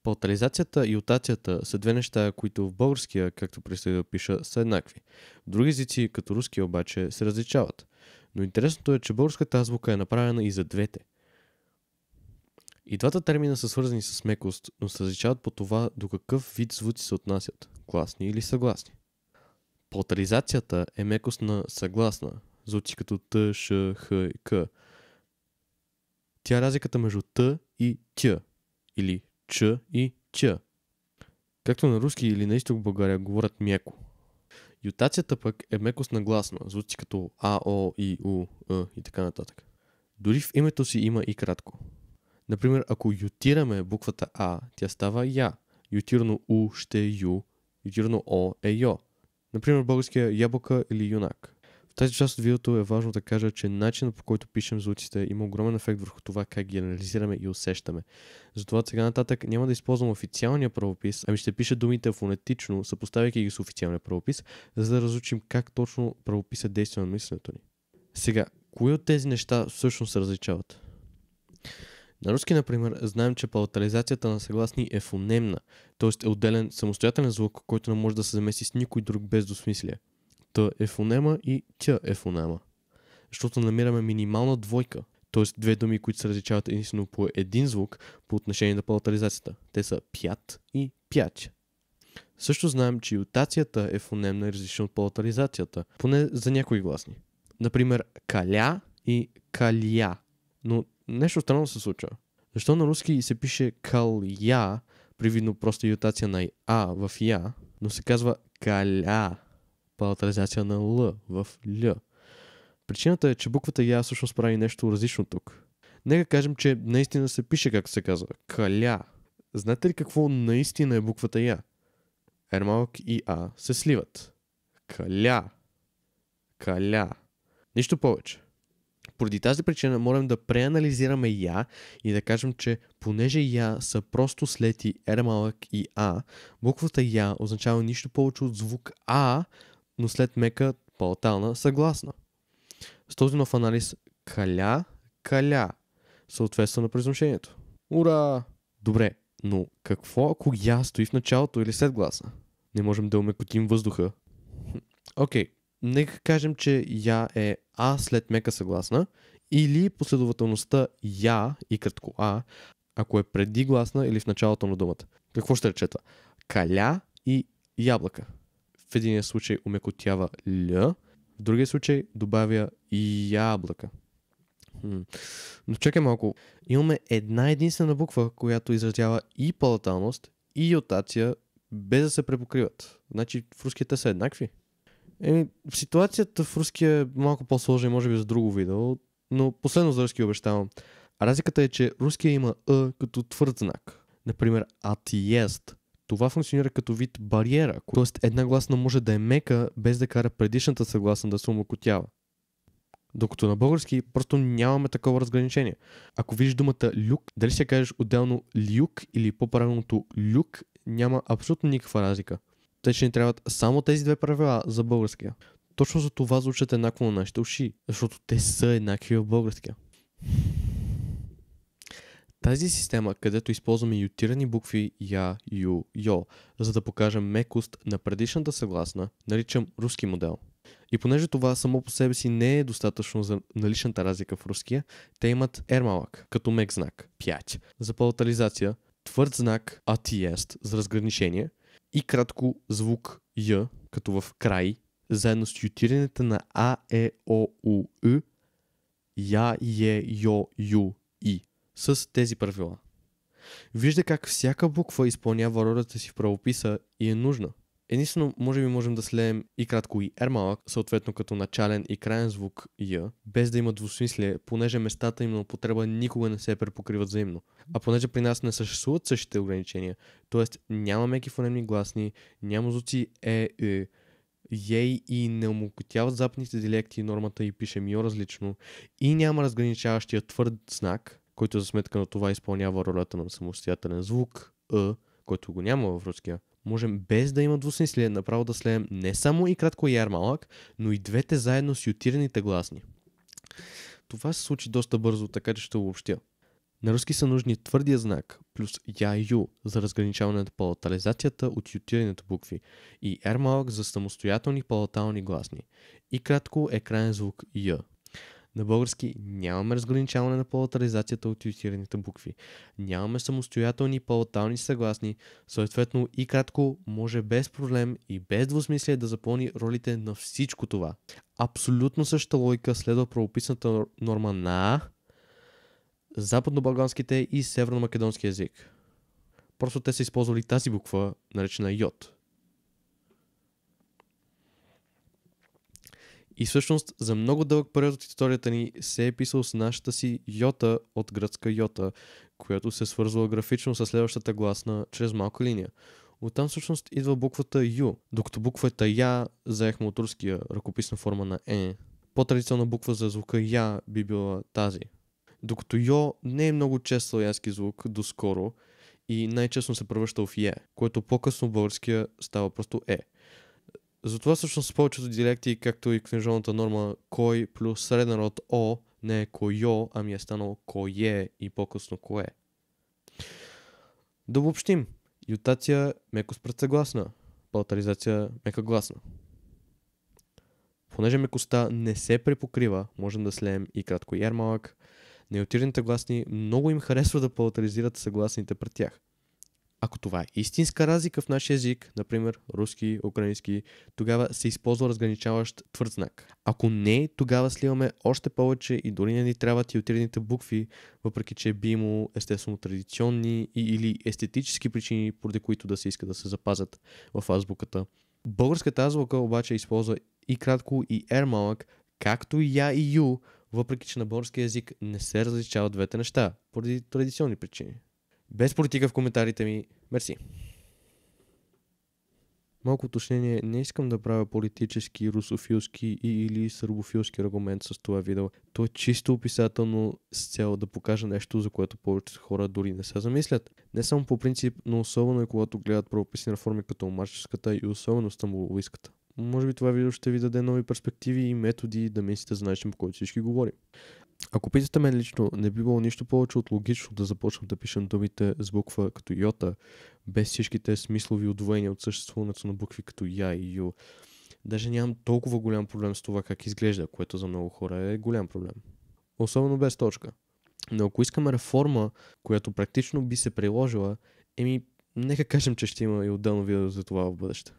Палтализацията и отацията са две неща, които в българския, както предстои да пиша, са еднакви. В други езици, като руския обаче, се различават. Но интересното е, че българската азбука е направена и за двете. И двата термина са свързани с мекост, но се различават по това до какъв вид звуци се отнасят – гласни или съгласни. Палтализацията е мекост на съгласна, звуци като т, ш, х и к. Тя е разликата между т и т, или ч и т. Както на руски или на изток в България говорят мяко. Ютацията пък е мекост на гласна, звуци като а, о, и, у, и така нататък. Дори в името си има и кратко. Например, ако ютираме буквата А, тя става Я. Ютирано У ще е Ю. Ютирано О е Йо. Например, българския ябълка или юнак. В тази част от видеото е важно да кажа, че начинът, по който пишем звуците, има огромен ефект върху това как ги анализираме и усещаме. Затова сега нататък няма да използвам официалния правопис, ами ще пиша думите фонетично, съпоставяйки ги с официалния правопис, за да разучим как точно правописът действа на мисленето ни. Сега, кои от тези неща всъщност се различават? На руски, например, знаем, че палтализацията на съгласни е фонемна, т.е. е отделен самостоятелен звук, който не може да се замеси с никой друг без двусмислие. Т е фонема и тя е фонема. Защото намираме минимална двойка, т.е. две думи, които се различават единствено по един звук по отношение на палтализацията. Те са пят и пять. Също знаем, че ютацията е фонемна и различна от палтализацията, поне за някои гласни. Например, каля и калия. Но нещо странно се случва. Защо на руски се пише калия, привидно просто ютация на А в Я, но се казва каля, палтализация на Л в Л. Причината е, че буквата Я всъщност прави нещо различно тук. Нека кажем, че наистина се пише както се казва. Каля. Знаете ли какво наистина е буквата Я? Р малък и А се сливат. Каля. Каля. Нищо повече. Поради тази причина можем да преанализираме Я и да кажем, че понеже Я са просто слети R малък и А, буквата Я означава нищо повече от звук А, но след мека палтална съгласна. С този нов анализ каля, каля съответства на произношението. Ура! Добре, но какво ако Я стои в началото или след гласа? Не можем да умекотим въздуха. Окей. Нека кажем, че Я е А след мека съгласна или последователността Я и кратко А, ако е преди гласна или в началото на думата. Какво ще рече това? Каля и ябълка. В единия случай умекотява Л, в другия случай добавя ябълка. Но чакай малко. Имаме една единствена буква, която изразява и палаталност, и йотация, без да се препокриват. Значи в руските са еднакви. Ситуацията в руския е малко по-сложна и може би за друго видео, но последно за руски обещавам. Разликата е, че руския има като твърд знак. Например, атиест. Това функционира като вид бариера, т.е. една гласна може да е мека, без да кара предишната съгласна да се умекотява. Докато на български просто нямаме такова разграничение. Ако видиш думата люк, дали ще кажеш отделно люк или по-правилното люк, няма абсолютно никаква разлика. Те ще ни трябват само тези две правила за българския. Точно за това звучат еднакво на нашите уши, защото те са еднакви в българския. Тази система, където използваме ютирани букви Я, Ю, Йо, за да покажем мекост на предишната съгласна, наричам руски модел. И понеже това само по себе си не е достатъчно за наличната разлика в руския, те имат R малък, като мек знак, 5, за палтализация, твърд знак атиест за разграничение и кратко звук Й, като в край, заедно с ютирането на А, Е, О, У, Ы, Я, Е, Йо, Ю, И, с тези правила. Вижда как всяка буква изпълнява ролята си в правописа и е нужна. Единствено, може би можем да слеем и кратко и R малък, съответно като начален и краен звук Й, без да има двусмислие, понеже местата им на употреба никога не се препокриват взаимно. А понеже при нас не съществуват същите ограничения, т.е. няма меки фонемни гласни, няма звуци ей и не омокотяват западните диалекти, нормата и пишем Йо различно, и няма разграничаващия твърд знак, който за сметка на това изпълнява ролята на самостоятелен звук който го няма в руския. Можем без да има двусмислие направо да слеем не само и кратко и R малък, но и двете заедно с ютираните гласни. Това се случи доста бързо, така че ще обобщя. На руски са нужни твърдия знак плюс я и ю за разграничаване на палатализацията от ютираните букви и R малък за самостоятелни палатални гласни. И кратко е крайен звук й. На български нямаме разграничаване на палатализацията от ютираните букви. Нямаме самостоятелни палатални съгласни, съответно и кратко може без проблем и без двусмислие да запълни ролите на всичко това. Абсолютно същата логика следва правописната норма на западно-балганските и северно-македонски език. Просто те са използвали тази буква, наречена йод. И всъщност за много дълъг период от историята ни се е писал с нашата си йота от гръцка йота, която се свързва графично с следващата гласна чрез малка линия. Оттам всъщност идва буквата ю, докато буквата я заехме от руския ръкописна форма на е. По-традиционна буква за звука я би била тази. Докато йо не е много чест славянски звук доскоро и най-честно се превръща в е, което по-късно в българския става просто е. Затова всъщност повечето диалекти, както и книжовната норма кой плюс среден род о, не е койо, ами е станало кое и по-късно кое. Да обобщим. Ютация меко с предсъгласна, палатализация мека гласна. Понеже мекостта не се препокрива, можем да слеем и кратко и малък, неютираните гласни много им харесва да палатализират съгласните пред тях. Ако това е истинска разлика в нашия език, например руски, украински, тогава се използва разграничаващ твърд знак. Ако не, тогава сливаме още повече и дори не ни трябват ютираните букви, въпреки че би имало естествено традиционни или естетически причини, поради които да се иска да се запазят в азбуката. Българската азбука обаче използва и кратко и R малък, както и я и ю, въпреки че на български език не се различават двете неща, поради традиционни причини. Без политика в коментарите ми. Мерси. Малко уточнение, не искам да правя политически, русофилски или сърбофилски аргумент с това видео. То е чисто описателно с цел да покажа нещо, за което повечето хора дори не се замислят. Не само по принцип, но особено и когато гледат правописни реформи като омарческата и особено стамбулийската. Може би това видео ще ви даде нови перспективи и методи да мислите за начин, по който всички говорим. Ако питате мен лично, не би било нищо повече от логично да започнем да пишем думите с буква като йота, без всичките смислови удвоения от съществуването на букви като я и ю. Даже нямам толкова голям проблем с това как изглежда, което за много хора е голям проблем. Особено без точка. Но ако искаме реформа, която практично би се приложила, нека кажем, че ще има и отделно видео за това в бъдеще.